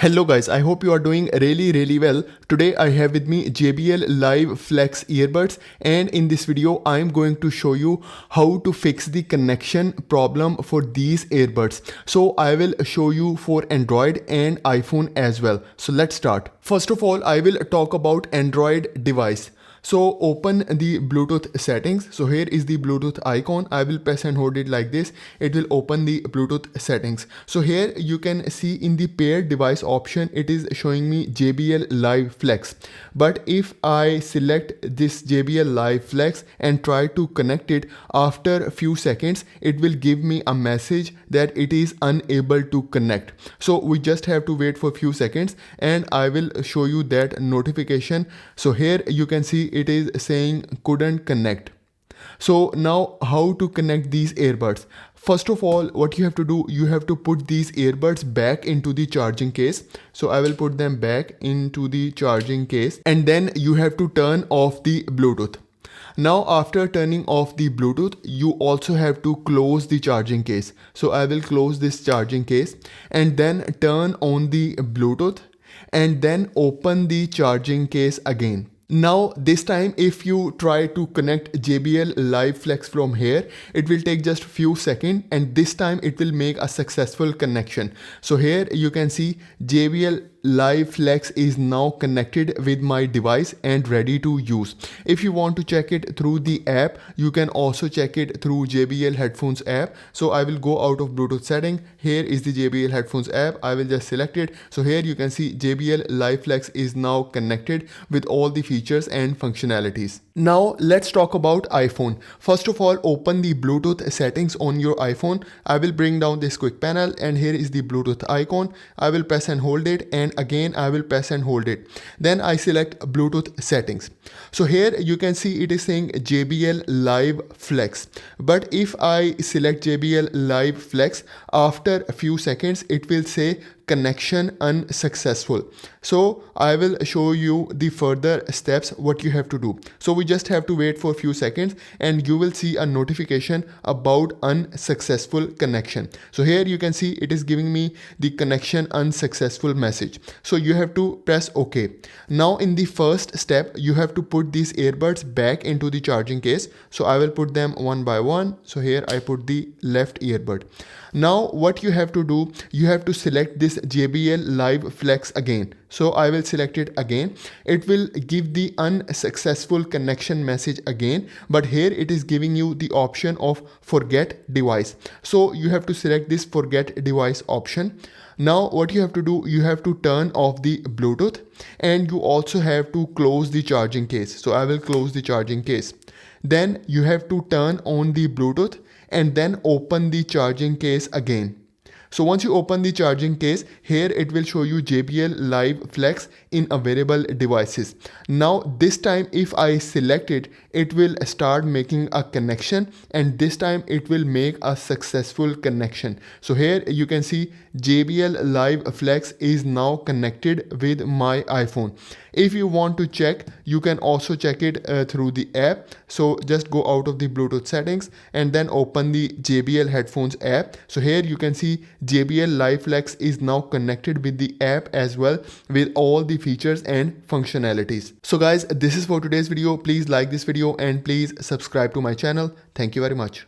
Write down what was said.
Hello guys, I hope you are doing really well. Today I have with me JBL Live Flex Earbuds, and in this video I am going to show you how to fix the connection problem for these earbuds. So I will show you for Android and iPhone as well. So let's start. First of all, I will talk about Android device. So open the Bluetooth settings. So here is the Bluetooth icon. I will press and hold it like this. It will open the Bluetooth settings. So here you can see in the paired device option, it is showing me JBL Live Flex. But if I select this JBL Live Flex and try to connect it, after a few seconds, it will give me a message that it is unable to connect. So we just have to wait for a few seconds and I will show you that notification. So here you can see it is saying couldn't connect. So now how to connect these earbuds? First of all, what you have to do, you have to put these earbuds back into the charging case. So I will put them back into the charging case, and then you have to turn off the Bluetooth. Now after turning off the Bluetooth, you also have to close the charging case. So I will close this charging case and then turn on the Bluetooth and then open the charging case again. Now this time if you try to connect JBL Live Flex from here, it will take just few seconds and this time it will make a successful connection. So here you can see JBL Live Flex is now connected with my device and ready to use. If you want to check it through the app, you can also check it through JBL Headphones app. So I will go out of Bluetooth setting. Here is the JBL Headphones app. I will just select it. So here you can see JBL Live Flex is now connected with all the features and functionalities. Now let's talk about iPhone. First of all, open the Bluetooth settings on your iPhone. I will bring down this quick panel and here is the Bluetooth icon. I will press and hold it, and again I will press and hold it. Then I select Bluetooth settings. So here you can see it is saying JBL Live Flex. But if I select JBL Live Flex, after a few seconds it will say connection unsuccessful. So I will show you the further steps what you have to do. So we just have to wait for a few seconds and you will see a notification about unsuccessful connection. So here you can see it is giving me the connection unsuccessful message. So you have to press OK. Now in the first step, you have to put these earbuds back into the charging case. So I will put them one by one. So here I put the left earbud. Now what you have to do, you have to select this JBL Live Flex again. So I will select it again. It will give the unsuccessful connection message again, but here it is giving you the option of forget device. So you have to select this forget device option. Now what you have to do, you have to turn off the Bluetooth and you also have to close the charging case. So I will close the charging case. Then you have to turn on the Bluetooth and then open the charging case again. So once you open the charging case, here it will show you JBL Live Flex in available devices. Now this time if I select it, it will start making a connection and this time it will make a successful connection. So here you can see JBL Live Flex is now connected with my iPhone. If you want to check, you can also check it through the app. So just go out of the Bluetooth settings and then open the JBL Headphones app. So here you can see JBL Live Flex is now connected with the app as well with all the features and functionalities. So guys, this is for today's video. Please like this video and please subscribe to my channel. Thank you very much.